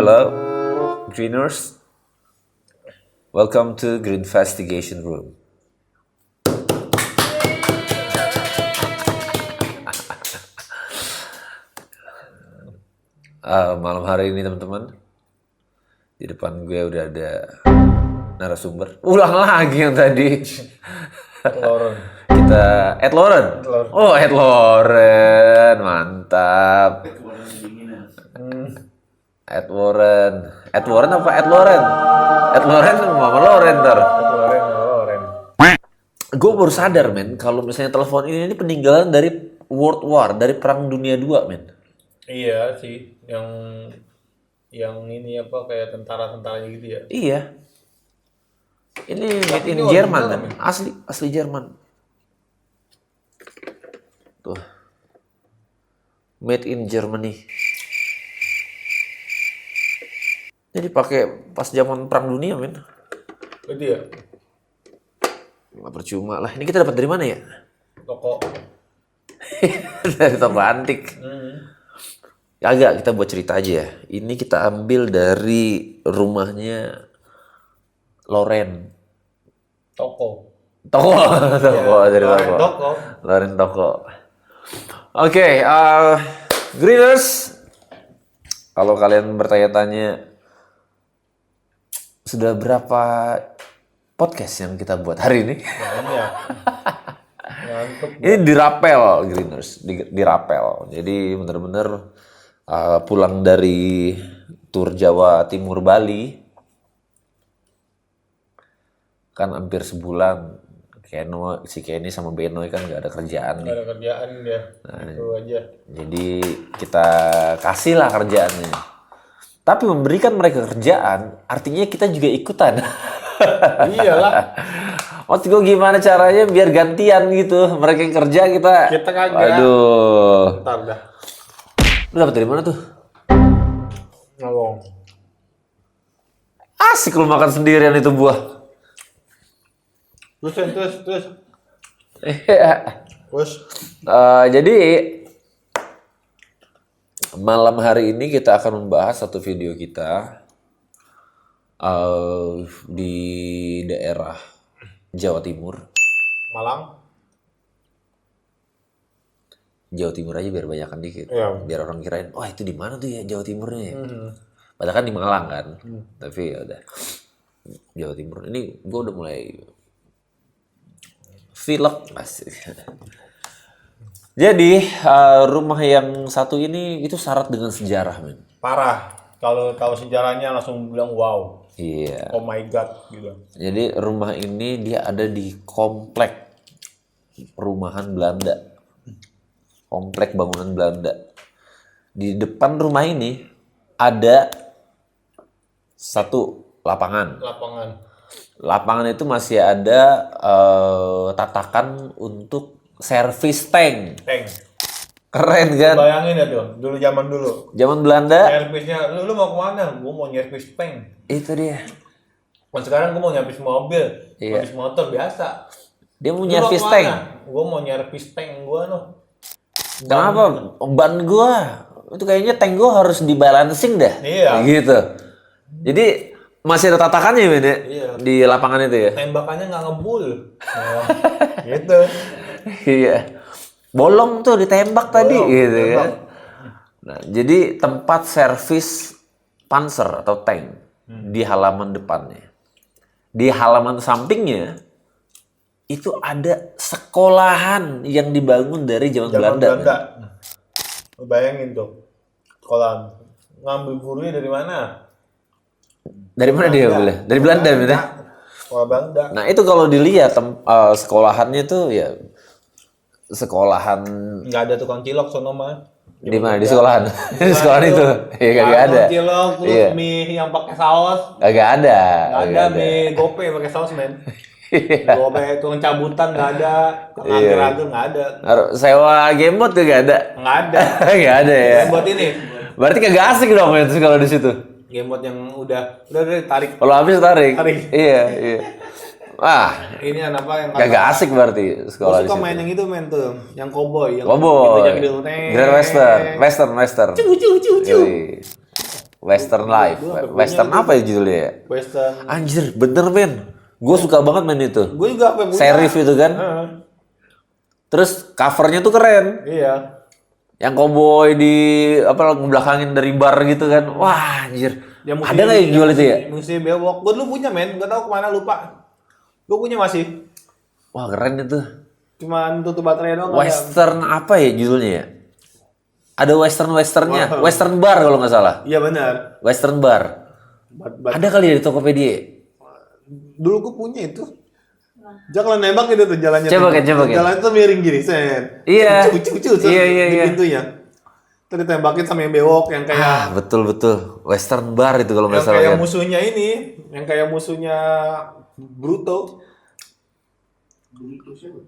Hello, Greeners. Welcome to Greenvestigation Room. Malam hari ini teman-teman, di depan gue udah ada narasumber. Ulang lagi yang tadi. Lauren. Kita Ed Lauren. Oh, Ed Lauren, mantap. Ed Lauren apa Ed Lauren? Ed Lauren Mama Lauren ntar. Lauren. Gue baru sadar men, kalau misalnya telepon ini peninggalan dari World War, dari Perang Dunia II men. Iya sih, yang ini apa kayak tentara-tentaranya gitu ya. Iya. Ini made in ini Jerman original, men. Asli Jerman. Tuh. Made in Germany. Jadi pakai pas zaman Perang Dunia men. Itu ya, Nggak percuma lah. Ini kita dapat dari mana ya? toko. Dari toko antik. Agak kita buat cerita aja ya. Ini kita ambil dari rumahnya Lauren. Toko. Toko dari Lauren toko. toko. Lauren toko. Oke, Greeners. Kalau kalian bertanya-tanya sudah berapa podcast yang kita buat hari ini? Banyak. Mantep. Ini dirapel Greeners, dirapel. Jadi bener-bener pulang dari tur Jawa Timur Bali kan hampir sebulan. Si Kenny sama Benoy kan gak ada kerjaan nih. Gak ada kerjaan dia. Itu aja. Jadi kita kasih lah kerjaannya. Tapi memberikan mereka kerjaan artinya kita juga ikutan. Iyalah. Maksud gue gimana caranya biar gantian gitu. Mereka yang kerja kita kagak. Aduh. Ntar dah. Lu dapet dari mana tuh? Ngomong. Asik lu makan sendirian itu buah. Terus. Terus. Jadi malam hari ini kita akan membahas satu video kita di daerah Jawa Timur. Malang. Jawa Timur aja biar banyakan dikit. Iya. Biar orang kirain, wah itu di mana tuh ya Jawa Timurnya ya? Padahal kan di Malang kan. Tapi ya udah. Jawa Timur. Ini gue udah mulai film asik. Jadi rumah yang satu ini itu syarat dengan sejarah men. Parah. Kalau tahu sejarahnya langsung bilang wow. Iya. Oh my god gitu. Jadi rumah ini dia ada di komplek perumahan Belanda. Komplek bangunan Belanda. Di depan rumah ini ada satu lapangan. Lapangan itu masih ada tatakan untuk servis tank. Keren kan? Bayangin ya tuh, zaman dulu. Zaman Belanda. Servisnya, lu mau kemana? Gue mau nyervis tank. Itu dia. Kan sekarang gue mau nyervis mobil, Iya. nyervis motor biasa. Dia mau nyervis tank. Gue mau nyervis tank gue noh. Kenapa? Ban gua itu kayaknya tank gua harus dibalancing dah. Iya. Gitu. Jadi masih ada tatakannya men ya? Iya. Di lapangan itu ya. Tembakannya nggak ngebul. Nah, gitu. Iya. Bolong tuh ditembak tadi gitu tembak. kan. Nah, jadi tempat servis Panzer atau tank di halaman depannya. Di halaman sampingnya itu ada sekolahan yang dibangun dari zaman Belanda. Lu bayangin tuh. Sekolah ngambil gurunya dari mana? Dari mana dia boleh? Dari Belanda gitu. Sekolah Belanda. Nah, itu kalau dilihat sekolahannya tuh ya sekolahan Nggak ada tukang cilok sono mah. di mana? Di sekolahan. Di sekolahan itu. Iya kagak ada. Cilok terus Iya. mie yang pakai saus. Kagak ada. Nggak ada mie gope pakai saus men. Gope tukang cabutan nggak ada. Agar-agar nggak ada. Sewa gamebot tuh gak ada. Nggak ada. Gak ada ya. Buat ini. Berarti kagak asik dong men kalau di situ. Gamebot yang udah tarik. Kalau habis tarik. Tarik. Iya. Wah, Ini apa yang kagak asik berarti sekolah di Gue suka situ. main yang itu men tuh, yang cowboy, yang Cowboy. gitu, Grand Western. Cu. Yoi. Western Life. Gua sampai Western punya apa ya judulnya ya? Western. Anjir, bener men. Gue suka banget main itu. Gue juga sampai punya. Serif itu kan. Heeh. Terus covernya tuh keren. Iya. Yang cowboy di apa ngebelakangin dari bar gitu kan. Wah, anjir. Ada nggak yang jual itu ya? Musim bewok. Gue dulu punya men, nggak tahu kemana lupa. Gue punya masih. Wah, keren itu. Cuman tutup baterai doang. Nggak ada. Western apa ya judulnya ya? Ada westernnya. Wow. Western Bar kalau nggak salah. Iya benar. Western Bar. Bat- Ada kali ya di Tokopedia. Dulu gue punya itu. Jangan nembak gitu tuh jalannya. Coba tuh. kan, coba kan. Jalan tuh miring gini, sen. Iya. Cucu Iya, iya, di iya. pintunya. Terus ditembakin sama yang bewok yang kayak Ah, betul. Western Bar itu kalau nggak yang salah kayak kan. musuhnya ini, yang kayak musuhnya Bruto.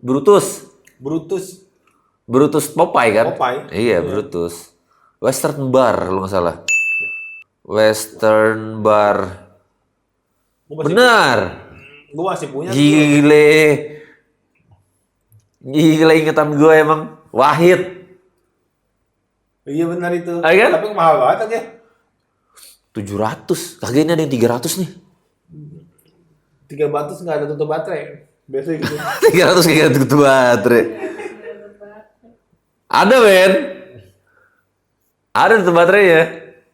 Brutus. Brutus Popeye kan? Popeye. Iya, Brutus. Western Bar kalau nggak salah. Western Bar. Benar. Gue masih punya tuh. Gile ingetan gue emang. Wahid. Iya benar itu. Ah, kan? Tapi mahal banget aja. 700. Kagak ini ada yang 300 nih. 300 nggak ada tutup baterai. Biasanya gitu. 300 kagak tutup baterai. Ada men. Ada tutup baterai ya.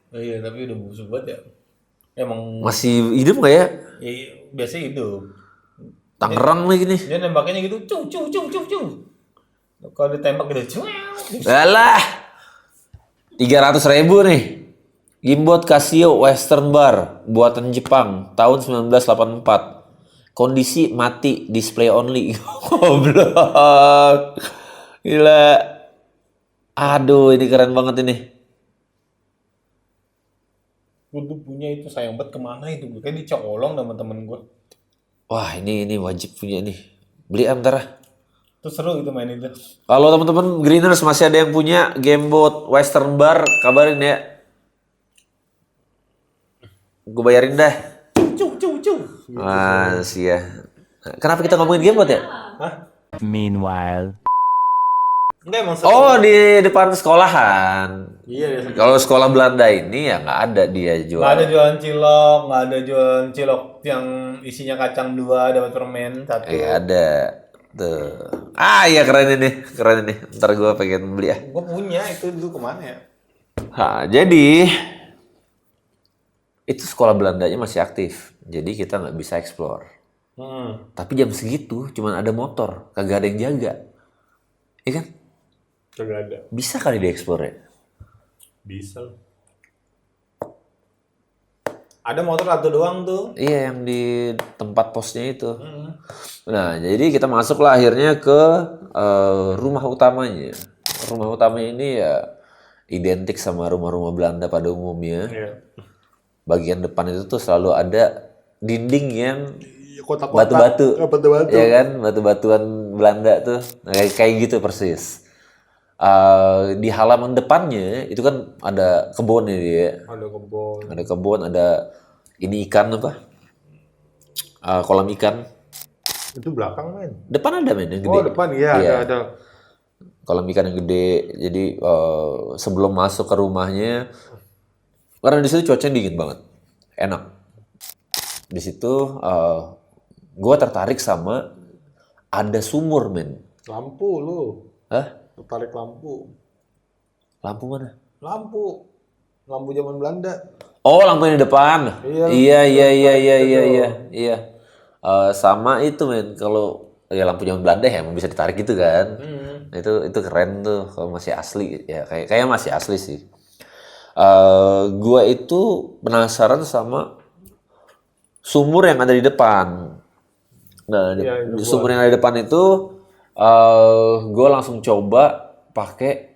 Oh, iya, tapi udah busuk banget ya. Emang Masih hidup nggak ya? biasanya hidup. Tangerang lagi nih. Dia nembaknya gitu, cung. Kalau ditembak gitu, cung. Alah. 300.000 nih. Gimbot Casio Western Bar buatan Jepang tahun 1984. Kondisi mati, display only. Goblok. Gila. Aduh, ini keren banget ini. Gue tuh punya itu, sayang banget kemana itu. Gue kayak dicolong sama temen gue. Wah, ini wajib punya nih. Beli antara. Tuh seru itu main itu. Kalau teman-teman Greeners masih ada yang punya Gamebot Western Bar, kabarin ya. Gue bayarin dah. Cung. Masih ya. Kenapa kita ngomongin Gamebot ya? Hah? Meanwhile. Enggak emang seru. Oh, di depan sekolahan. Iya, ya. Kalau sekolah Belanda ini ya nggak ada dia jual. Nggak ada jualan cilok, nggak ada jualan cilok yang isinya kacang 2, dapat permen 1. Iya ada. Tuh. Ah iya keren ini. Ntar gue pengen beli ya. Gue punya itu dulu kemana ya? Nah, jadi itu sekolah Belandanya masih aktif. Jadi kita nggak bisa explore. Tapi jam segitu cuman ada motor, kagak ada yang jaga. Iya kan? Kagak ada. Bisa kali dieksplor ya? Bisa. Ada motor satu doang tuh. Iya yang di tempat posnya itu. Nah jadi kita masuklah akhirnya ke rumah utamanya. Rumah utamanya ini ya identik sama rumah-rumah Belanda pada umumnya. Iya. Bagian depan itu tuh selalu ada dinding yang Kotak-kotak. batu-batu. Batu-batu. Ya kan, batu-batuan Belanda tuh. Nah, kayak gitu persis. Di halaman depannya itu kan ada kebun ya dia. Ada kebun. Ada kebun, ada ini ikan apa? Kolam ikan. Itu belakang men. Depan ada men yang gede. Oh depan iya, Iya. ada. Kolam ikan yang gede. Jadi sebelum masuk ke rumahnya, karena di situ cuacanya dingin banget, enak. Di situ gue tertarik sama ada sumur men. Lampu lu. Hah? Tertarik lampu. Lampu mana? Lampu. Lampu zaman Belanda. Oh, lampu yang di depan. Iya, Iya. Sama itu men, kalau ya lampu zaman Belanda ya emang bisa ditarik gitu kan. Nah, itu keren tuh kalau masih asli ya kayak masih asli sih. Gua itu penasaran sama sumur yang ada di depan. Nah, di sumur yang ada di depan itu gua langsung coba pakai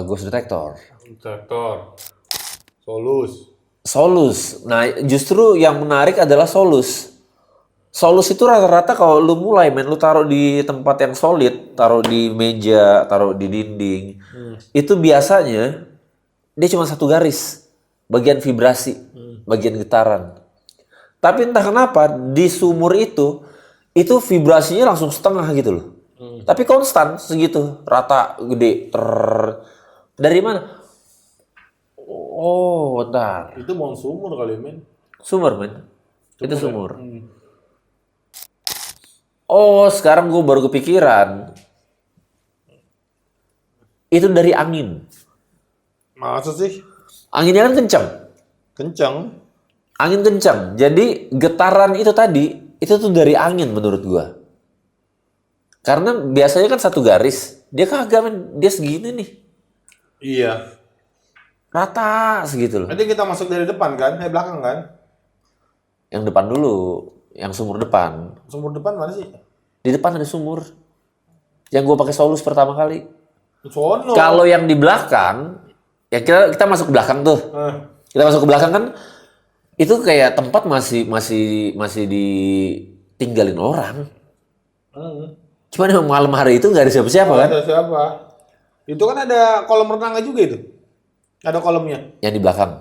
ghost detector. Detektor. Solus. Nah, justru yang menarik adalah Solus. Solus itu rata-rata kalau lu mulai lu taruh di tempat yang solid, taruh di meja, taruh di dinding. Itu biasanya dia cuma satu garis, bagian vibrasi, bagian getaran. Tapi entah kenapa di sumur itu vibrasinya langsung setengah gitu loh. Tapi konstan segitu, rata, gede. Dari mana? Oh, bentar. Itu mau sumur kali, men. Sumur, men. Itu ya? sumur. Oh, sekarang gue baru kepikiran. Itu dari angin. Masa sih? Anginnya kan kencang. Kencang. Angin kencang. Jadi getaran itu tadi, itu tuh dari angin menurut gua. Karena biasanya kan satu garis. Dia kagak, men. Dia segini nih. Iya. Rata segitu loh. Nanti kita masuk dari depan kan? Belakang kan? Yang depan dulu. Yang sumur depan. Sumur depan mana sih? Di depan ada sumur. Yang gua pakai Solus pertama kali. Sono. Kalau yang di belakang, ya kita masuk ke belakang tuh. Kita masuk ke belakang kan, itu kayak tempat masih ditinggalin orang. Cuman emang malam hari itu nggak ada siapa-siapa kan? Ada siapa? Itu kan ada kolam renangnya juga itu. Ada kolamnya. Yang di belakang.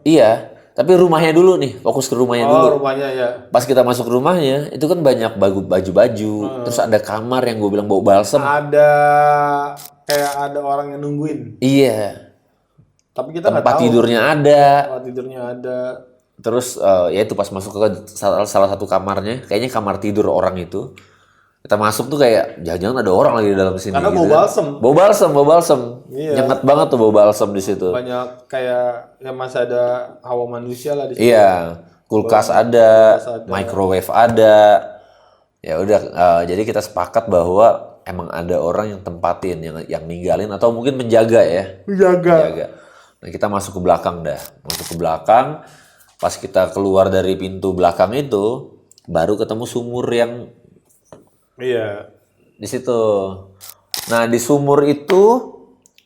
Iya, tapi rumahnya dulu nih, fokus ke rumahnya dulu. Oh, rumahnya ya. Pas kita masuk rumahnya, itu kan banyak baju-baju, terus ada kamar yang gue bilang bau balsem. Ada kayak ada orang yang nungguin. Iya, Tapi kita nggak tempat tahu. tidurnya ada. Tempat tidurnya ada. Terus ya itu pas masuk ke salah satu kamarnya, kayaknya kamar tidur orang itu. Kita masuk tuh kayak jangan-jangan ada orang lagi di dalam sini. Karena gitu bau kan. balsem. Bau balsem. Iya. Nyengat banget tuh bau balsem di situ. Banyak kayak ya masih ada hawa manusia lah di situ. Iya, kulkas ada, ada. microwave ada. Ya udah, jadi kita sepakat bahwa emang ada orang yang tempatin, yang ninggalin atau mungkin menjaga ya. Menjaga. Nah kita masuk ke belakang dah, masuk ke belakang. Pas kita keluar dari pintu belakang itu, baru ketemu sumur yang Iya. di situ. Nah di sumur itu,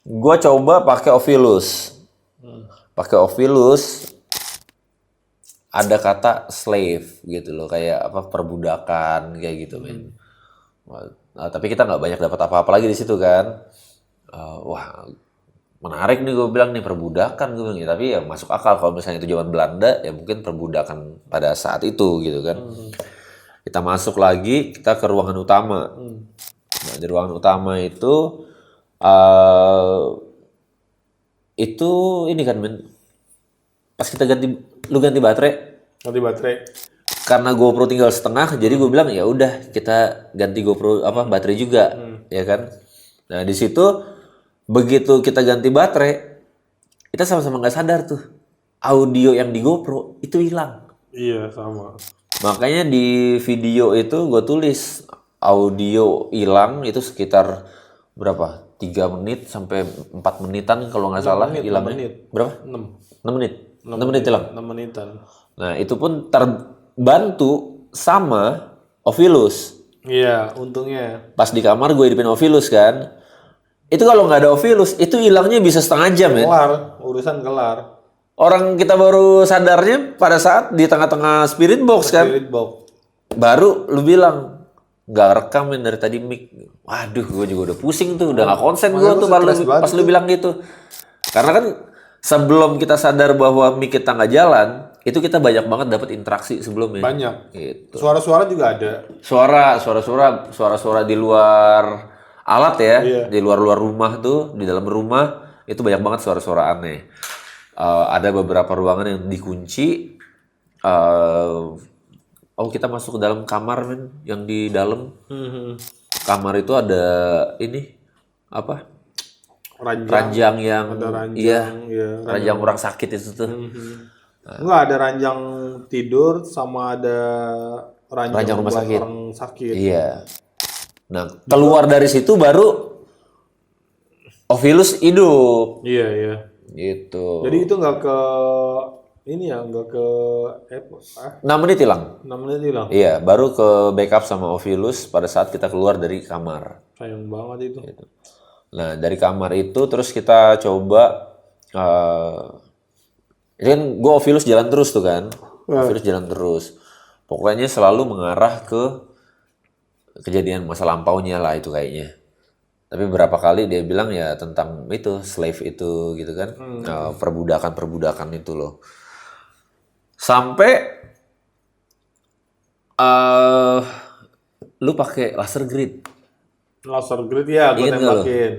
gue coba pakai Ovilus. Pakai Ovilus, ada kata slave gitu loh, kayak apa perbudakan kayak gitu, men. Nah, tapi kita nggak banyak dapat apa-apa lagi di situ kan. Wah, menarik nih gue bilang nih perbudakan gue bilang ya, tapi ya masuk akal kalau misalnya itu zaman Belanda ya mungkin perbudakan pada saat itu gitu kan. Kita masuk lagi, kita ke ruangan utama. Nah, di ruangan utama itu ini kan, men, pas kita lu ganti baterai. Ganti baterai. Karena GoPro tinggal setengah, jadi gue bilang ya udah kita ganti GoPro baterai juga, ya kan. Nah di situ begitu kita ganti baterai, kita sama-sama nggak sadar tuh audio yang di GoPro itu hilang. Iya sama. Makanya di video itu gue tulis audio hilang itu sekitar berapa? 3 menit sampai 4 menitan kalau nggak salah hilangnya. Berapa? 6 menit. 6 menit hilang. 6 menitan. Nah itu pun terbantu sama Ovilus. Iya, untungnya. Pas di kamar gue hidupin Ovilus kan. Itu kalau nggak ada Ovilus, itu hilangnya bisa setengah jam ya. Kelar, urusan kelar. Orang kita baru sadarnya pada saat di tengah-tengah spirit box kan. Spirit box. Baru lu bilang, nggak rekam men dari tadi mic. Waduh, gue juga udah pusing tuh. Udah nggak konsen gue tuh pas lu bilang gitu. Karena kan sebelum kita sadar bahwa mic kita nggak jalan, itu kita banyak banget dapat interaksi sebelumnya. Banyak. Gitu. Suara-suara juga ada. Suara-suara di luar alat ya, Iya. di luar rumah tuh, di dalam rumah itu banyak banget suara-suara aneh. Ada beberapa ruangan yang dikunci. Kita masuk ke dalam kamar, men, yang di dalam kamar itu ada ini apa? Ranjang yang Ada ranjang, iya, iya, ranjang orang sakit itu tuh. Enggak, ada ranjang tidur sama ada Ranjang rumah buat sakit. orang sakit. Iya. Nah, keluar dari situ baru Ovilus hidup. Iya, iya. Gitu. Jadi itu nggak ke ini ya, nggak ke 6 menit hilang. 6 menit hilang. Iya, baru ke backup sama Ovilus pada saat kita keluar dari kamar. Sayang banget itu. Nah, dari kamar itu terus kita coba ini kan gue Ovilus jalan terus tuh kan. Ovilus jalan terus. Pokoknya selalu mengarah ke kejadian masa lampaunya lah itu kayaknya. Tapi berapa kali dia bilang ya tentang itu slave itu gitu kan. Perbudakan itu loh. Sampai lu pakai laser grid. Laser grid ya, gue Ingat nggak lo? tembakin.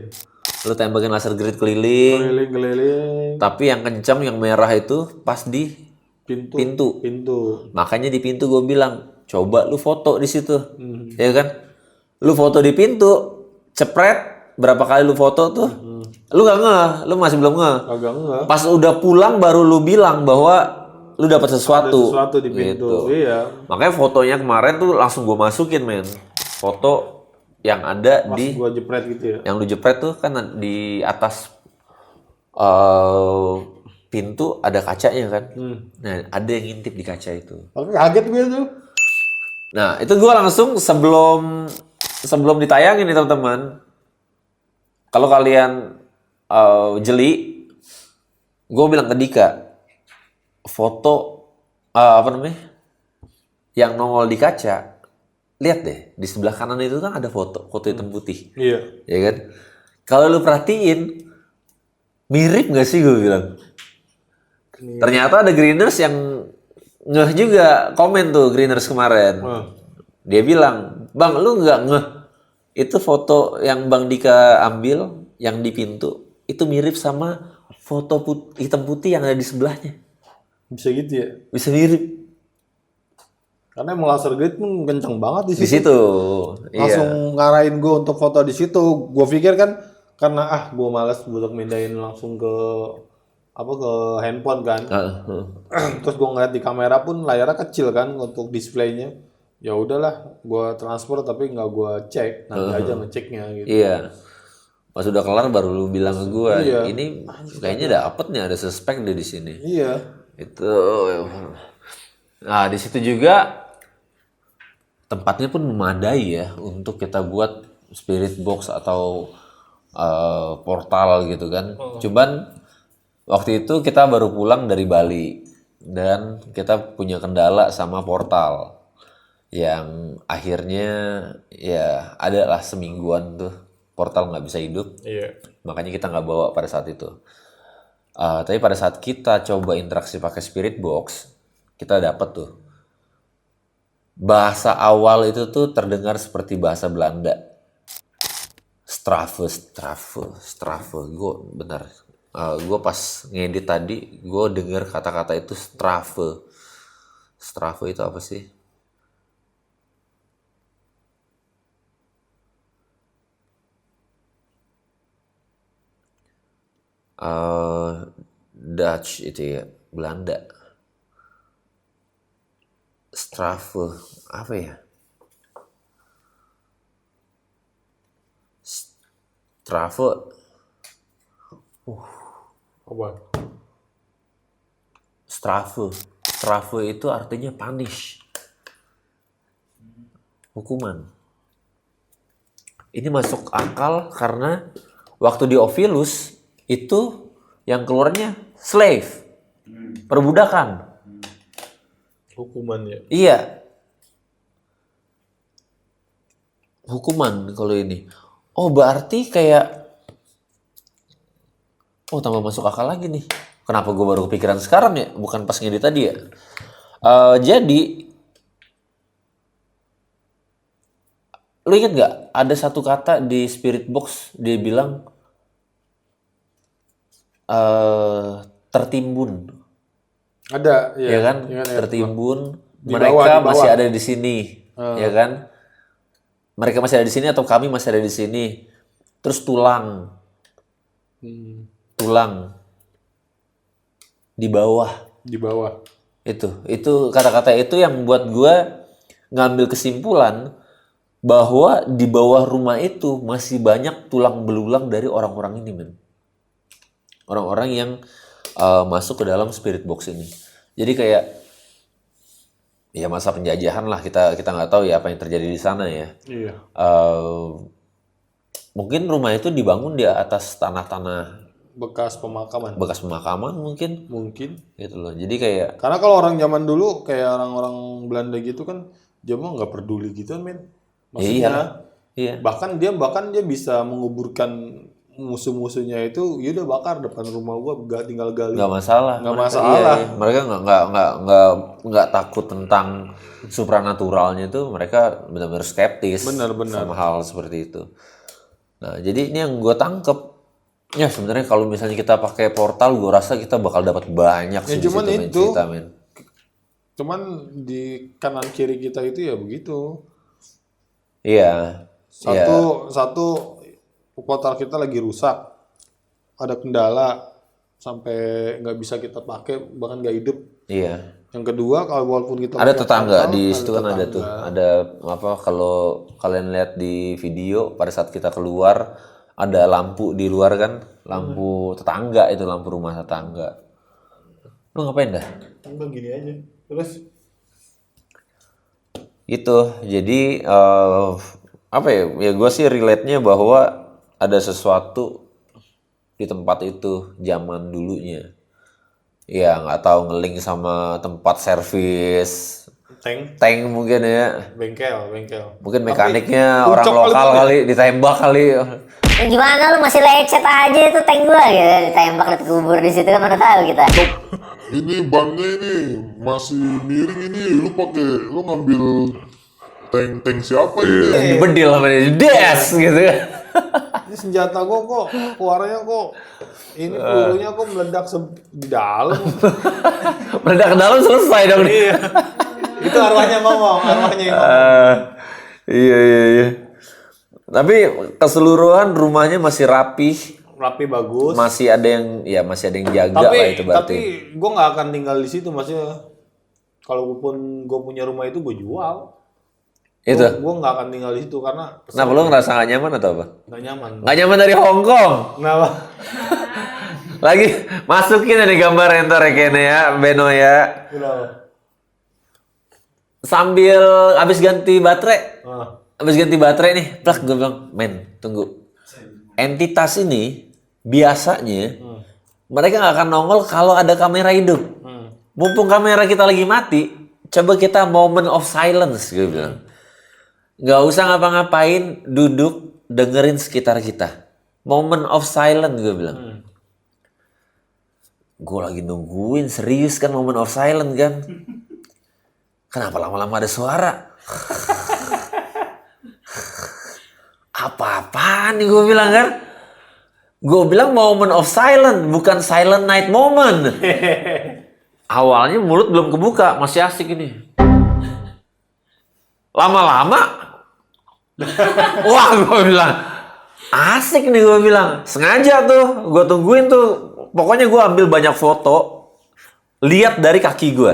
lu tembakin laser grid keliling. Keliling-keliling Tapi yang kencang, yang merah itu pas di pintu. pintu. Makanya di pintu gue bilang, coba lu foto di situ, Hmm. ya kan? Lu foto di pintu, cepret, berapa kali lu foto tuh, lu gak ngeh, lu masih belum ngeh. Agak enggak. Pas udah pulang baru lu bilang bahwa lu dapat sesuatu. Sesuatu di pintu. Gitu. Iya. Makanya fotonya kemarin tuh langsung gue masukin, men. Foto yang ada Pas di, gua jepret gitu ya. yang lu jepret tuh kan di atas pintu ada kacanya kan. Nah, ada yang ngintip di kaca itu. Tapi kaget gue tuh. Nah, itu gue langsung sebelum ditayangin nih teman-teman. Kalau kalian jeli, gue bilang ke Dika, foto apa namanya, yang nongol di kaca, lihat deh di sebelah kanan itu kan ada foto hitam putih, Iya. ya kan? Kalau lu perhatiin, mirip nggak sih gue bilang? Ternyata ada Greeners yang ngeh juga komen tuh Greeners kemarin. Dia bilang, Bang, lu nggak ngeh itu foto yang Bang Dika ambil yang di pintu itu mirip sama foto hitam putih yang ada di sebelahnya. Bisa gitu ya. Bisa mirip Karena emang laser grid pun kenceng banget di di situ. situ. Langsung ngarahin gue untuk foto di situ. Gue pikir kan karena gue malas buat mindahin langsung ke ke handphone kan. Terus gue ngeliat di kamera pun layarnya kecil kan untuk displaynya. Ya udahlah, gue transfer tapi nggak gue cek, nanti aja ngeceknya gitu. Iya. Pas udah kelar baru lu bilang ke gua, Iya. ini kayaknya dapet nih, ada suspek deh di sini. Iya. Itu. Nah, di situ juga tempatnya pun memadai ya untuk kita buat spirit box atau portal gitu kan. Cuman waktu itu kita baru pulang dari Bali dan kita punya kendala sama portal yang akhirnya ya ada lah semingguan tuh portal nggak bisa hidup. Iya. Makanya kita nggak bawa pada saat itu. Tapi pada saat kita coba interaksi pakai spirit box, kita dapat tuh bahasa awal itu tuh terdengar seperti bahasa Belanda. Strave. Gue benar. Gue pas ngedit tadi, gue dengar kata-kata itu strave. Strave itu apa sih? Dutch itu ya, Belanda. Strave, apa ya? Strave, Apa? Strave itu artinya punish, hukuman. Ini masuk akal karena waktu di Ovilus itu yang keluarnya slave, perbudakan. Hukuman ya. Iya. Hukuman kalau ini. Oh, berarti kayak tambah masuk akal lagi nih. Kenapa gue baru kepikiran sekarang ya? Bukan pas ngedit tadi ya. Jadi lu inget nggak ada satu kata di Spirit Box dia bilang tertimbun. Ada, Ya kan? Ingat, Tertimbun. Di Mereka bawah, di bawah. masih ada di sini. Ya kan? Mereka masih ada di sini atau kami masih ada di sini. Terus tulang. Tulang. Di bawah. Di bawah. Itu kata-kata itu yang buat gue ngambil kesimpulan bahwa di bawah rumah itu masih banyak tulang belulang dari orang-orang ini, men. Orang-orang yang masuk ke dalam spirit box ini. Jadi kayak ya masa penjajahan lah, kita nggak tahu ya apa yang terjadi di sana ya. Iya. Mungkin rumah itu dibangun di atas tanah-tanah Bekas pemakaman. bekas pemakaman mungkin Mungkin. gitu loh. Jadi kayak Karena kalau orang zaman dulu kayak orang-orang Belanda gitu kan, dia mah nggak peduli gitu, men. Maksudnya, iya. bahkan dia bisa menguburkan musuh-musuhnya itu, ya udah bakar depan rumah gua, gak tinggal gali. nggak masalah. Nggak Mereka- masalah. iya. Mereka nggak takut tentang supranaturalnya itu. Mereka benar-benar skeptis Benar. sama hal seperti itu. Nah, jadi ini yang gue tangkep Ya sebenarnya kalau misalnya kita pakai portal, gue rasa kita bakal dapat banyak sih di cuman situ main itu. cerita, men. Cuman di kanan kiri kita itu ya begitu. Iya. Iya. Satu portal kita lagi rusak, ada kendala sampai nggak bisa kita pakai, bahkan nggak hidup. Iya. Yang kedua, kalau walaupun kita Ada pakai tetangga portal, di situ kan ada tetangga. tuh. Ada apa kalau kalian lihat di video pada saat kita keluar ada lampu di luar kan, lampu tetangga itu, lampu rumah tetangga. Lu ngapain dah? Enggak gini aja. Terus Itu jadi apa ya? Ya gue sih relate-nya bahwa ada sesuatu di tempat itu zaman dulunya. Ya nggak tahu ngeling sama tempat servis tank mungkin ya. bengkel. Mungkin mekaniknya orang puncak kali lokal tuh, kali, ditembak kali. Gimana lu masih lecet aja itu tank gua gitu, ditembak dikubur di situ kan mana tahu kita. Ini bannya ini masih miring ini, lu ngambil tank siapa ini? Bedil sama dia, des gitu. Ini senjata gua kok keluarnya kok ini pelurunya kok meledak di dalam. Meledak ke dalam selesai dong nih. Itu arwahnya yang ngomong. Iya. Tapi keseluruhan rumahnya masih rapih, Rapi bagus. masih ada yang jaga lah itu berarti. Tapi gue nggak akan tinggal di situ, maksudnya. Kalaupun gue punya rumah itu gue jual. Itu. Gue nggak akan tinggal di situ karena Kenapa lu ngerasa gak nyaman atau apa? nggak nyaman. Gak nyaman dari Hong Kong. Kenapa? Lagi masukin ada gambar enter ya kayaknya ya, Beno ya. Kenapa? Sambil habis ganti baterai. Ah. Habis ganti baterai nih, plak gue bilang, men, tunggu. Entitas ini biasanya mereka nggak akan nongol kalau ada kamera hidup. Mumpung kamera kita lagi mati, coba kita moment of silence, gue bilang. Nggak usah ngapa-ngapain, duduk, dengerin sekitar kita. Moment of silence, gue bilang. Gue lagi nungguin, serius kan moment of silence kan. Kenapa lama-lama ada suara? Apa-apaan nih gue bilang kan? Gue bilang moment of silent, bukan silent night moment. Awalnya mulut belum kebuka, masih asik ini. Lama-lama, wah gue bilang, asik nih gue bilang. Sengaja tuh, gue tungguin tuh. Pokoknya gue ambil banyak foto, lihat dari kaki gue.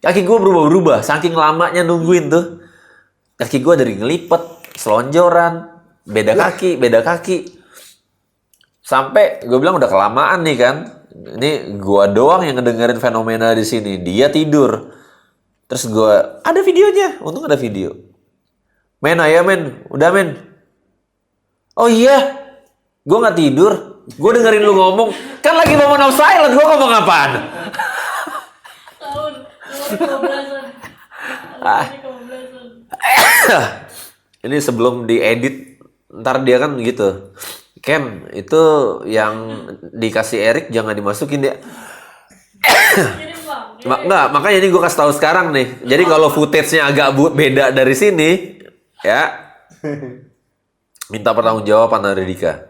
Kaki gue berubah-ubah, saking lamanya nungguin tuh. Kaki gue dari ngelipet, selonjoran, beda kaki. Sampai gue bilang udah kelamaan nih kan. Ini gue doang yang ngedengerin fenomena di sini. Dia tidur. Terus gue, ada videonya. Untung ada video. Men, ayo men. Udah men. Oh iya. Gue gak tidur. Gue dengerin lu ngomong. Kan lagi moment of silent. Gue ngomong apaan? Tahun 2015-an. Ini sebelum diedit. Ntar dia kan gitu. Ken, itu yang dikasih Erik jangan dimasukin dia. Kirim bang. Enggak, makanya ini gue kasih tahu sekarang nih. Jadi kalau footage-nya agak beda dari sini, ya minta pertanggungjawaban dari Dika.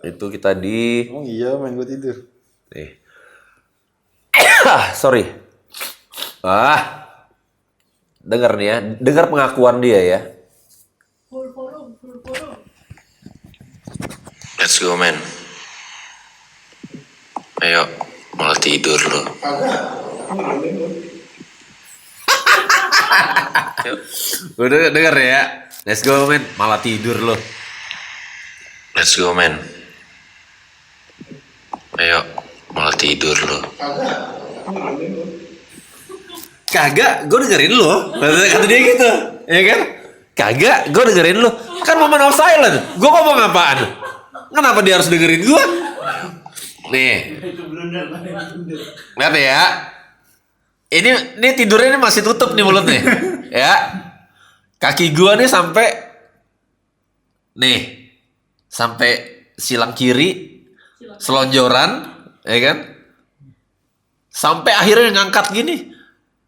Itu kita di Emang iya main gue tidur. nih. Sorry. Dengar nih ya, dengar pengakuan dia ya. Full forum. Let's go men. Ayo, malah tidur lo. Udah denger ya. Let's go men, malah tidur lo. Let's go men. Ayo, malah tidur lo. Kagak, gue dengerin lo. Kata dia gitu, ya kan? Kagak, gue dengerin lo. Kan moment of silent. Gue ngomong apaan? Kenapa dia harus dengerin gue? Nih. Lihat ya. Ini tidurnya ini masih tutup nih mulut nih. Ya. Kaki gue nih sampai silang kiri, selonjoran, ya kan? Sampai akhirnya ngangkat gini.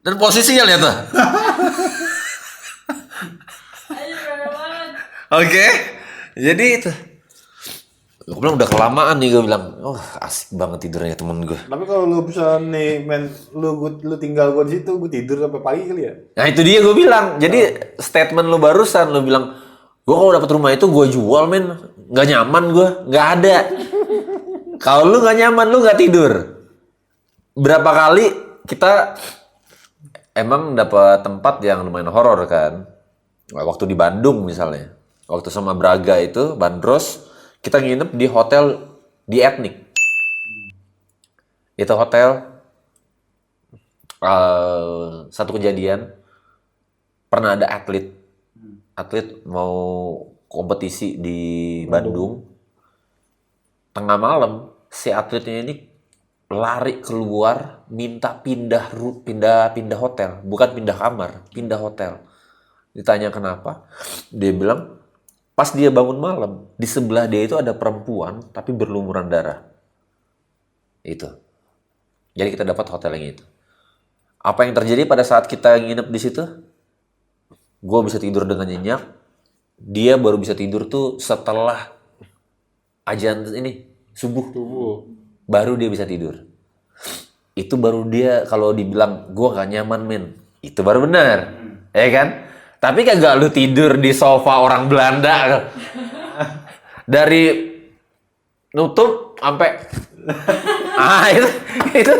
Dan posisinya lihat tuh. Ayo berapa banget. Oke. Jadi itu. Gue bilang udah kelamaan nih, gue bilang, oh asik banget tidurnya temen gue. Tapi kalau lu bisa nih men, lu tinggal gua di situ, gua tidur sampai pagi kali ya. Nah itu dia gue bilang. Jadi statement lu barusan, lu bilang, gue kalau dapet rumah itu gue jual men, nggak nyaman gue, nggak ada. Kalau lu nggak nyaman, lu nggak tidur. Berapa kali kita emang dapat tempat yang lumayan horor kan? Waktu di Bandung misalnya, waktu sama Braga itu, Bandros, kita nginep di hotel di Etnik. Itu hotel satu kejadian pernah ada atlet mau kompetisi di Bandung. Tengah malam si atletnya ini lari keluar minta pindah hotel, bukan pindah kamar, pindah hotel. Ditanya kenapa, dia bilang pas dia bangun malam, di sebelah dia itu ada perempuan tapi berlumuran darah. Itu. Jadi kita dapat hotel yang itu. Apa yang terjadi pada saat kita nginep di situ? Gue bisa tidur dengan nyenyak. Dia baru bisa tidur tuh setelah azan ini subuh. Baru dia bisa tidur. Itu baru dia kalau dibilang gue gak nyaman men. Itu baru benar. Ya kan? Tapi kagak lu tidur di sofa orang Belanda. Dari nutup sampai itu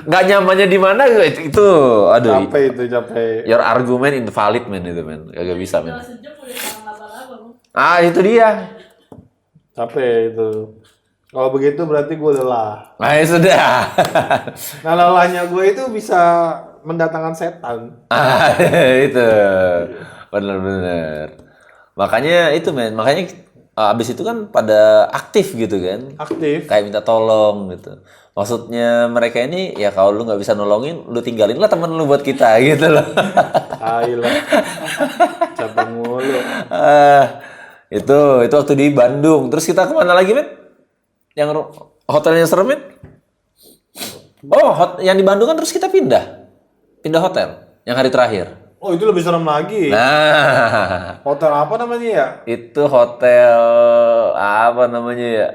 nggak nyamannya di mana itu aduh Capek. your argument invalid men itu men kagak bisa men. Udah sejam udah sama laba-laba. Itu dia. Capek itu. Kalau begitu berarti gue lelah. Ya sudah. Nah lelahnya gue itu bisa mendatangkan setan. Itu benar-benar. Makanya itu men, makanya abis itu kan pada aktif gitu kan. Aktif. Kayak minta tolong gitu. Maksudnya mereka ini ya kalau lu nggak bisa nolongin, lu tinggalin lah temen lu buat kita gitu loh. Ayolah. Capek mulu. Itu waktu di Bandung. Terus kita kemana lagi men? Yang hotelnya serem men? Oh, yang di Bandung kan terus kita pindah hotel yang hari terakhir. Oh itu lebih serem lagi. Nah, Hotel apa namanya ya? itu hotel apa namanya ya?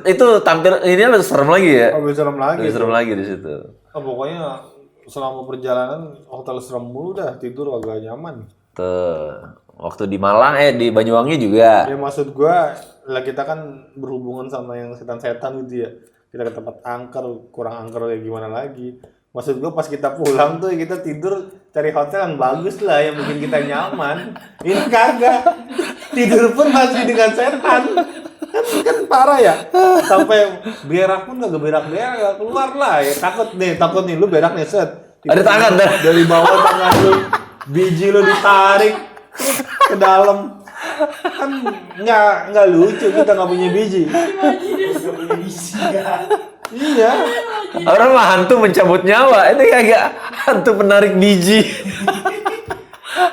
Itu tampil ini lebih serem lagi ya? Lebih serem lagi. Lebih serem lagi di situ. Pokoknya selama perjalanan hotel serem mulu dah, tidur agak nyaman. Tuh, waktu di Malang di Banyuwangi juga. Ya maksud gua lah kita kan berhubungan sama yang setan-setan gitu ya. Kita ke tempat angker, kurang angker kayak gimana lagi. Maksud gua pas kita pulang tuh kita tidur cari hotel yang bagus lah yang bikin kita nyaman. Ini kagak. Tidur pun masih dengan setan. Kan parah ya. Sampai berak pun kagak berak-berak keluar lah ya. Takut nih lu berak nih set. Ada tangan dah. Dari bawah tangan lu. Biji lu ditarik ke dalam. Kan nggak lucu kita nggak punya biji. Iya. Orang mah hantu mencabut nyawa, itu kagak hantu penarik biji.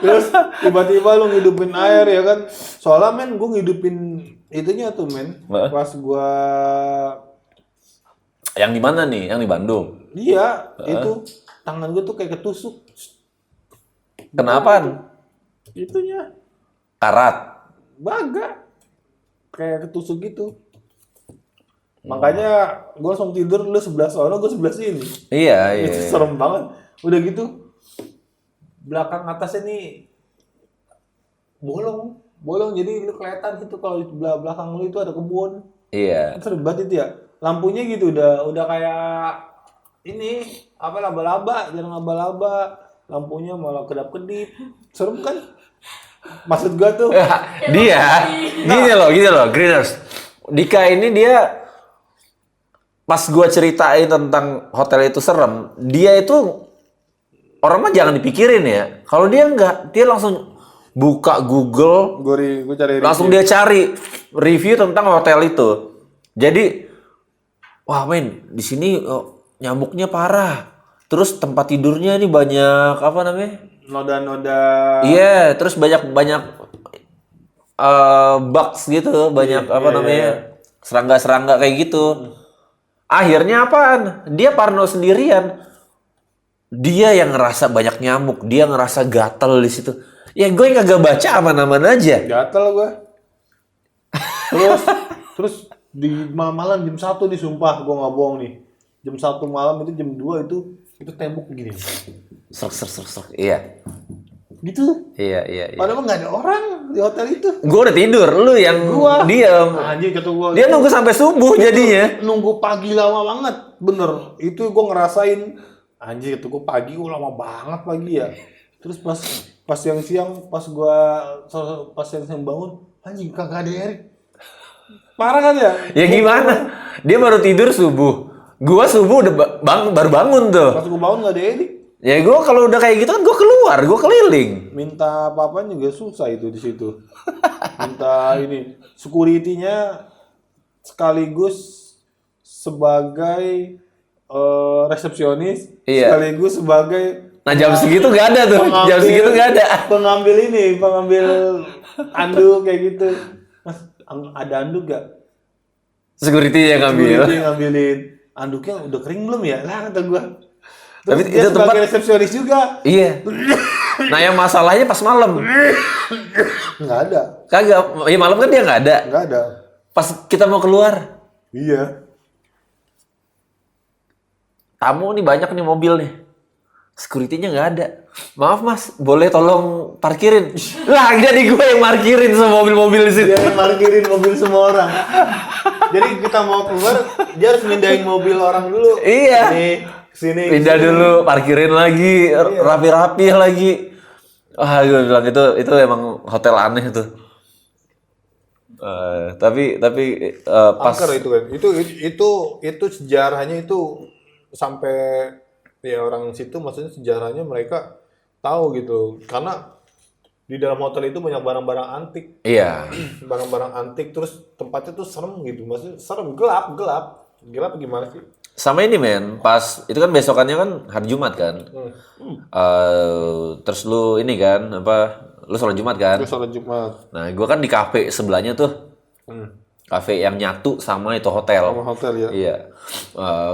Terus tiba-tiba lu ngidupin air ya kan. Soalnya men gue ngidupin itunya tuh men. Pas gua Yang di mana nih? Yang di Bandung. iya itu tangan gue tuh kayak ketusuk. Kenapa? Itunya Karat. baga kayak ketusuk gitu. Makanya gue langsung tidur, lu sebelah sono, gue sebelah sini. Iya. Itu serem banget. Udah gitu, belakang atasnya nih bolong. Jadi lu kelihatan gitu kalau di belakang lu itu ada kebun. Iya. Serem banget itu ya. Lampunya gitu udah kayak ini apa laba-laba, jarang laba-laba. Lampunya malah kedap-kedip. Serem kan? Maksud gua tuh Dia, gini loh, Greeners. Dika ini dia pas gua ceritain tentang hotel itu serem, dia itu orang mah jangan dipikirin ya. Kalau dia enggak, dia langsung buka Google, gue cari langsung dia cari review tentang hotel itu. Jadi, wah men, di sini nyamuknya parah. Terus tempat tidurnya ini banyak apa namanya? noda-noda. Iya, terus banyak bugs gitu, banyak apa namanya? Serangga-serangga kayak gitu. Akhirnya apaan? Dia parno sendirian. Dia yang ngerasa banyak nyamuk, dia ngerasa gatel di situ. Ya gue yang kagak baca aman-aman aja. Gatel gue. Terus Terus di malam jam 1 nih, sumpah gue nggak bohong nih. Jam 1 malam itu, jam 2 itu tembok begini. Serak. Iya. Gitu. Iya. Padahal nggak ada orang di hotel itu. Gue udah tidur, lu yang diem. Anjing kata gue. Dia nunggu sampai subuh jadinya. Nunggu pagi lama banget, bener. Itu gue ngerasain. Anjing kata gue pagi gue lama banget pagi ya. Terus pas siang-siang, pas siang bangun, anjing kagak ada Erik. Parah kan ya? Ya gimana? Dia baru tidur subuh. Gua subuh udah baru bangun tuh. Pas gue bangun nggak ada Erik. Ya gua kalau udah kayak gitu kan gua keluar, gua keliling. Minta apa-apa juga susah itu di situ. Minta ini security-nya sekaligus sebagai resepsionis, Iya. sekaligus sebagai Nah jam segitu nggak ada tuh, jam segitu nggak ada. pengambil anduk kayak gitu. Mas, ada anduk gak? Security yang ngambil. Security ngambilin. Anduknya udah kering belum ya? Lah kata gua. Tapi Terus dia itu sebagai tempat- resepsionis juga. Iya. Nah yang masalahnya pas malam. Nggak ada. Kagak, ya malam kan dia nggak ada. Nggak ada. Pas kita mau keluar, Iya. tamu nih banyak nih mobil nih. Security-nya nggak ada. Maaf mas, boleh tolong parkirin? Lah jadi gue yang parkirin semua mobil-mobil di situ. Dia yang parkirin mobil semua orang. Jadi kita mau keluar, dia harus mindahin mobil orang dulu. Iya. Sini. Pindah dulu, parkirin lagi, rapi-rapi lagi. Wah, gue bilang itu emang hotel aneh tuh. Tapi pas Angker itu kan. Itu sejarahnya itu sampai ya orang situ, maksudnya sejarahnya mereka tahu gitu. Karena di dalam hotel itu banyak barang-barang antik. iya, Barang-barang antik, terus tempatnya tuh serem gitu. Maksudnya serem, gelap gimana sih? sama ini men, pas itu kan besokannya kan hari Jumat kan. Terus lu ini kan lu sholat Jumat kan? Terus sholat Jumat Nah, gua kan di kafe sebelahnya tuh. Kafe yang nyatu sama itu hotel. sama hotel ya. Iya.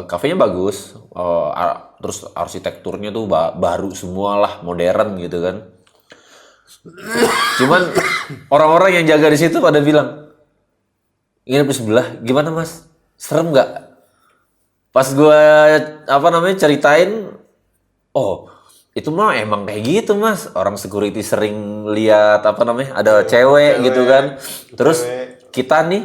Kafenya bagus. Terus arsitekturnya tuh baru semua lah, modern gitu kan. Cuman orang-orang yang jaga di situ pada bilang, "Nginep di sebelah, gimana Mas? Serem nggak?" Pas gua ceritain, "Oh, itu mah emang kayak gitu Mas. Orang security sering lihat ada cewek gitu kan. Terus kita nih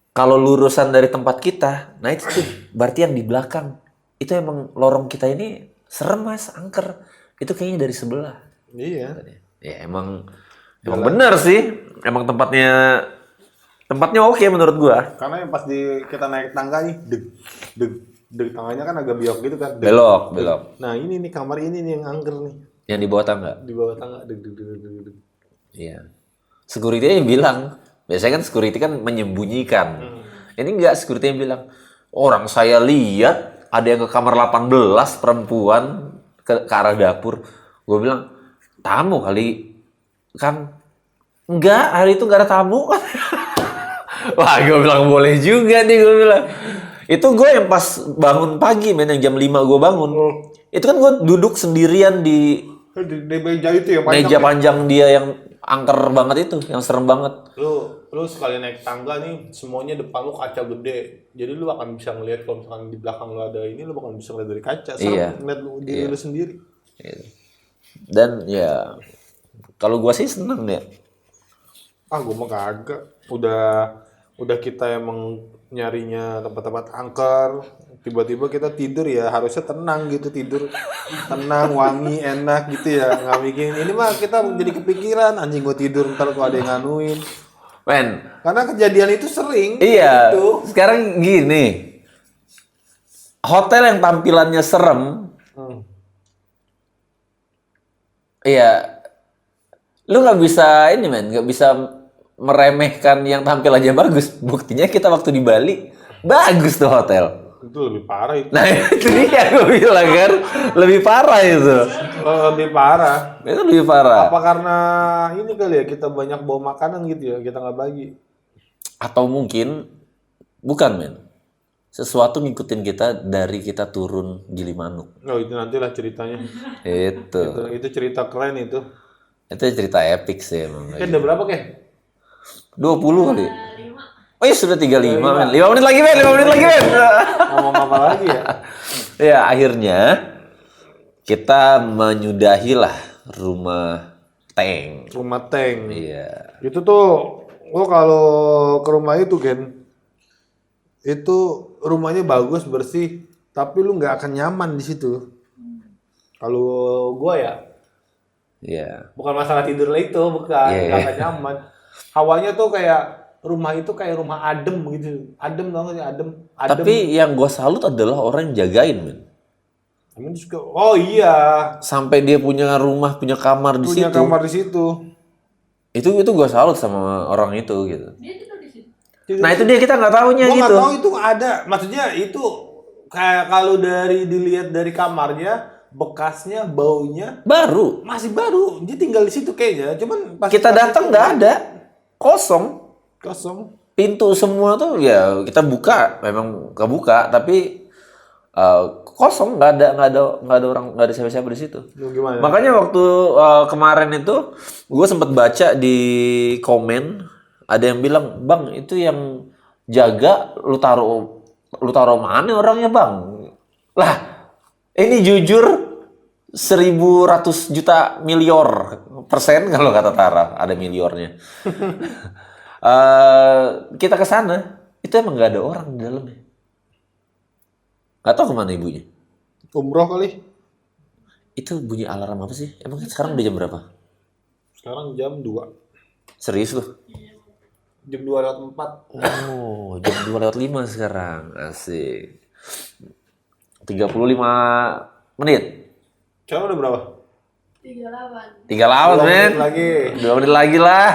kalau lurusan dari tempat kita, nah itu tuh berarti yang di belakang itu emang lorong kita ini serem Mas, angker. Itu kayaknya dari sebelah." Iya. Ya emang benar sih. Emang tempatnya oke menurut gua. Karena yang pas kita naik tangga nih, deg tangganya kan agak biok gitu kan. Belok. Nah ini nih kamar ini nih yang angker nih, Yang di bawah tangga. di bawah tangga deg. Iya. Security-nya yang bilang, biasanya kan security kan menyembunyikan. Ini enggak, security yang bilang, "Orang saya lihat ada yang ke kamar 18 perempuan ke arah dapur." Gue bilang, "Tamu kali." Kan enggak, hari itu enggak ada tamu. Wah, gue bilang boleh juga nih, gue bilang. Itu gue yang pas bangun pagi, men, yang jam 5 gue bangun. Itu kan gue duduk sendirian di Di meja itu ya panjang. meja panjang dia yang angker banget itu, yang serem banget. Lu sekali naik tangga nih, semuanya depan lu kaca gede. Jadi lu akan bisa ngelihat kalau misalkan di belakang lu ada ini, lu bakal bisa ngeliat dari kaca. Serem Iya. ngeliat diri lu sendiri. Dan ya kalau gua sih seneng ya. Ah, gua mah kagak. Udah kita emang nyarinya tempat-tempat angker, tiba-tiba kita tidur ya harusnya tenang gitu, tidur tenang, wangi, enak gitu ya, nggak mikirin ini mah kita jadi kepikiran anjing gua tidur ntar kok ada yang nganuin, Men, karena kejadian itu sering. iya. gitu. Sekarang gini. Hotel yang tampilannya serem, iya. Lu nggak bisa ini men, nggak bisa meremehkan yang tampilannya bagus. Buktinya kita waktu di Bali bagus tuh hotel. Itu lebih parah itu. Nah itu dia gue bilang kan, lebih parah itu. Lebih parah. Itu lebih parah. Apa karena ini kali ya kita banyak bawa makanan gitu ya, kita nggak bagi. Atau mungkin bukan men, sesuatu ngikutin kita dari kita turun Gilimanuk. Oh itu nantilah ceritanya. Itu Cerita keren itu. cerita epic sih emang. Udah berapa kek? 20 kali. Oh iya sudah 35 men. 5 menit lagi men, 5 menit lagi men. Ngomong apa lagi ya? Ya akhirnya kita menyudahi lah rumah Tank. Rumah Tank. Iya. Itu tuh, lo kalau ke rumah itu Gen, itu rumahnya bagus, bersih, tapi lu nggak akan nyaman di situ. Kalau gua ya, Iya. bukan masalah tidur lah itu, bukan, Iya, nggak iya. akan nyaman. Hawanya tuh kayak rumah itu kayak rumah adem gitu, adem tau gak sih, adem. Tapi yang gue salut adalah orang yang jagain men. Emang juga, oh iya, Sampai dia punya rumah, punya kamar di punya situ. kamar di situ. Itu gue salut sama orang itu gitu. Dia tidur di situ. Nah itu dia kita nggak tahunya Gua nggak gitu. tahu itu ada, maksudnya itu kayak kalau dilihat dari kamarnya, bekasnya, baunya Baru masih baru. Dia tinggal di situ kayaknya, cuman pas kita datang nggak ada, kosong. kosong. Pintu semua tuh ya kita buka, memang kebuka, tapi kosong, nggak ada orang, nggak ada siapa-siapa di situ. Lu gimana? Makanya waktu kemarin itu gue sempat baca di komen ada yang bilang, bang itu yang jaga lu taruh mana orangnya bang? Lah ini jujur 1.100 juta miliar persen kalau kata Tara ada miliarnya. Kita ke sana itu emang nggak ada orang di dalamnya. Nggak tahu kemana ibunya. Umroh kali. Itu bunyi alarm apa sih? Emang sekarang udah jam berapa? Sekarang jam 2. Serius lu? Jam 2:04. Oh, jam 2:05 sekarang. Asik. 35 menit. Sekarang udah berapa? 38. 38 men. Lagi. 2 menit lagi lah.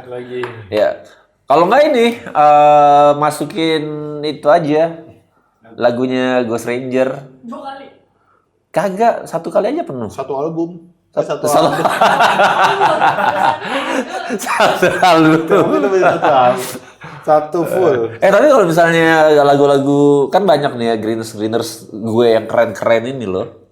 Lagi. Ya. Kalau nggak ini masukin itu aja. Lagunya Ghost Ranger. 2 kali. Kagak, 1 kali aja penuh. Satu album. Satu Salah. album. Satu album. Satu full. Tapi kalau misalnya lagu-lagu kan banyak nih ya greeners gue yang keren-keren ini loh.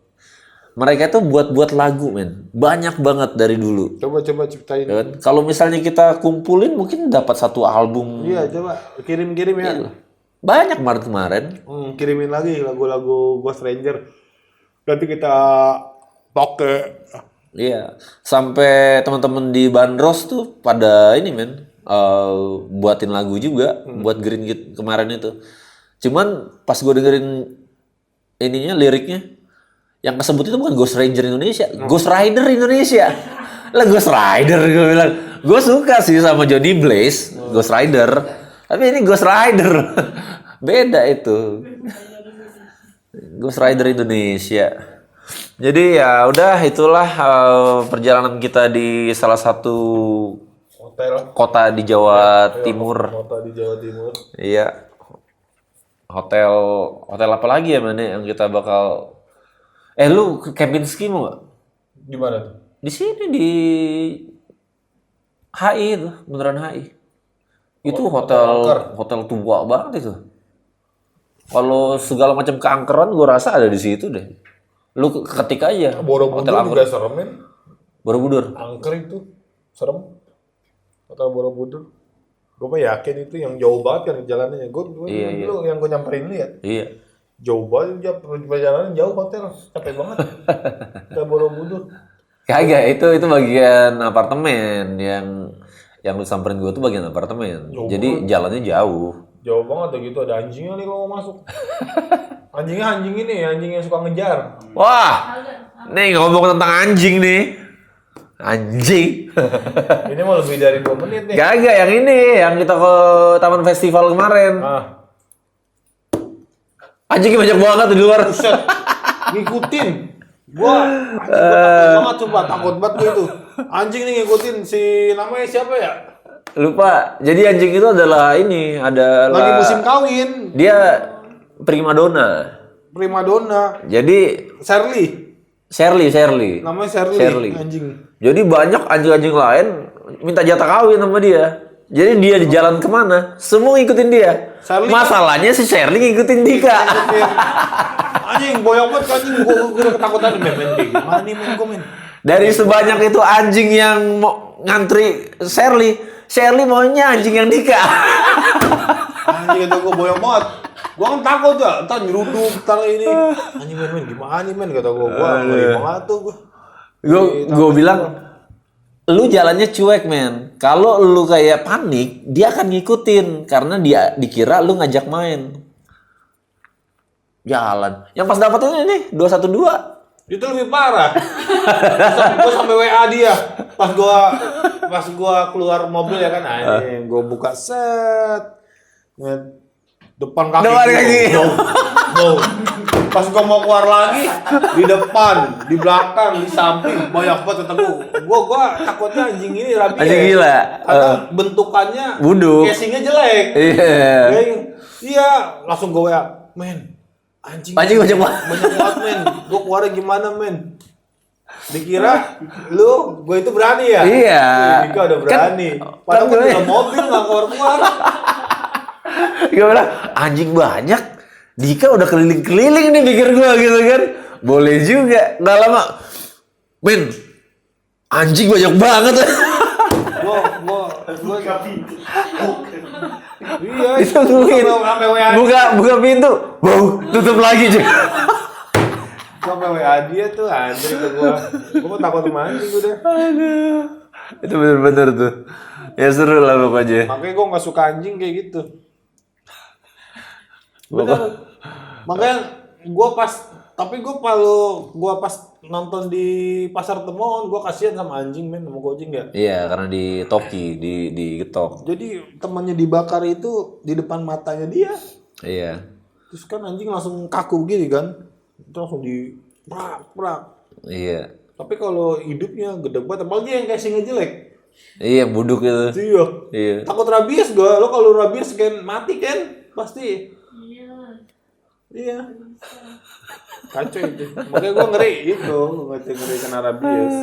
Mereka tuh buat lagu men, banyak banget dari dulu. Coba ciptain. Ya kan? Kalau misalnya kita kumpulin mungkin dapat 1 album. Iya, coba kirim-kirim ya. Banyak kemarin. Kirimin lagi lagu-lagu Ghost Ranger. Nanti kita pakai. Iya, sampai teman-teman di Bandros tuh pada ini men, buatin lagu juga buat Green Git kemarin itu. Cuman pas gue dengerin ininya liriknya, yang kesebut itu bukan Ghost Ranger Indonesia, Ghost Rider Indonesia. Lah Ghost Rider gue bilang, gue suka sih sama Johnny Blaze, Ghost Rider, tapi ini Ghost Rider, beda itu. Ghost Rider Indonesia. Jadi ya udah itulah perjalanan kita di salah satu Hotel. kota di Jawa Timur. Kota di Jawa Timur. Iya. Hotel apa lagi ya mana yang kita bakal lu ke Kempinski mau nggak? Di mana tuh? Di sini di HI itu, beneran HI. Itu hotel tua banget itu. Kalau segala macam keangkeran gue rasa ada di situ deh. Lu ketik aja. Borobudur Hotel angker. juga serem men. Borobudur. Angker itu serem. Hotel Borobudur. Gue mah yakin itu yang jauh banget kan jalanannya. Gue Iya, dulu yang gue nyamperin lu ya. Iya. Jauh banget perjalanan jauh hotel. Capek banget. Hotel Borobudur. Kagak, itu bagian apartemen yang lu samperin gue tuh bagian apartemen. Jauh Jadi jalannya jauh. Jauh banget udah gitu, ada anjingnya nih kalau mau masuk. Anjing ini, anjing yang suka ngejar. Wah, nih ngomong tentang anjing nih. Anjing. Ini mau lebih dari 2 menit nih. Kagak, yang ini, yang kita ke Taman Festival kemarin. Anjingnya banyak banget di luar. Buset, ngikutin. Gua takut banget, coba takut banget gua itu. Anjing nih ngikutin si namanya siapa ya? Lupa. Jadi anjing itu adalah Lagi musim kawin. Dia primadona. Primadona. Jadi Shirley. Namanya Shirley. Shirley. Anjing. Jadi banyak anjing-anjing lain minta jatah kawin sama dia. Jadi dia di jalan kemana, semua ngikutin dia. Shirley Masalahnya si Shirley ngikutin Dika. Anjing, boyong banget anjing. Gua udah ketakutan men. Gimana nih men, komen. Dari sebanyak itu anjing yang mau ngantri Shirley maunya anjing yang Dika. gitu, gue boyong banget. Gue kan takut ya, entar nyeruduk, entar ini. Anjing men, gimana nih men, kata gue ngeri banget tuh gue. Gue bilang, lu jalannya cuek men. Kalau lu kayak panik, dia akan ngikutin karena dia dikira lu ngajak main. Jalan. Yang pas dapetnya nih 212. Itu lebih parah. Gue sampai WA dia. Pas gua keluar mobil ya kan, anjing, gua buka set. Depan kaki. Go. Pas gua mau keluar lagi, di depan, di belakang, di samping, banyak banget kata gua takutnya anjing ini rabies. Anjing gila. Karena bentukannya Buduk. casingnya jelek. Iya. Iya, langsung gua WA, men. Anjing banyak banget. Banyak banget men. Gua keluarnya gimana men? Dikira gue itu berani ya? Iya. Dika udah berani. Padahal gue dalam mobil nggak keluar. Gue bilang anjing banyak. Dika udah keliling-keliling nih pikir gue gitu kan. Boleh juga. Nggak lama. Men, anjing banyak banget. Gua iya, Itu nungguin. sampai WA Buka pintu. Wow, tutup lagi cuy. sampai WA dia tuh anjing ke gua takut sama anjing udah. Aduh. Itu bener-bener tuh. Ya seru lah pokoknya. Makanya gua nggak suka anjing kayak gitu. Bener. Makanya gua pas nonton di Pasar Temon, gua kasihan sama anjing men, sama kucing ya. Iya, karena di Toki, digetok. Jadi temannya dibakar itu di depan matanya dia. Iya. Terus kan anjing langsung kaku gini kan. Itu langsung di prak. Iya. Tapi kalau hidupnya gede banget, apalagi yang casingnya jelek. Iya, buduk itu. Iya. Iya. Takut rabies gua. Lo kalau rabies kan mati kan? Pasti. Iya. Kacau itu. Makanya gua ngeri itu, ngeri kena rabies.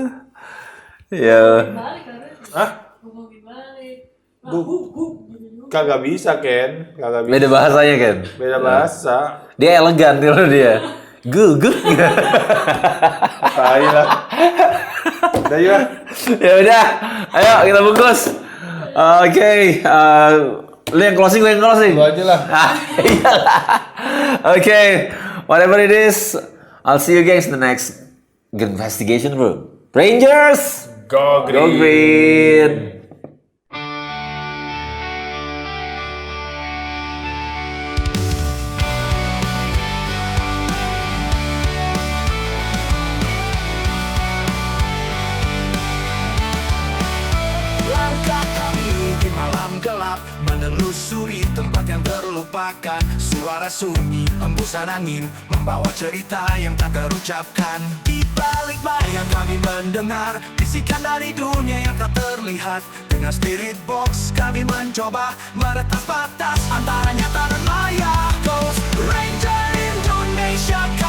Iya. Balik karena Hah? ngomongin balik. Kagak bisa Ken, kagak bisa. Beda bahasanya kan? Beda bahasa. Dia elegan kalau dia. Gugup. Tai lah. Udah ya. Ya udah, ayo kita bungkus. Oke, lu yang closing. Lu aja lah. Iyalah. Oke, whatever it is, I'll see you guys in the next Good Investigation Room. Rangers, Go go green. Langkah kami di malam gelap, menelusuri tempat yang terlupakan. Suara sunyi, embusan angin, membawa cerita yang tak terucapkan. Di balik bayang kami mendengar bisikan dari dunia yang tak terlihat. Dengan spirit box kami mencoba meretas batas antara nyata dan maya. Ghost Ranger Indonesia.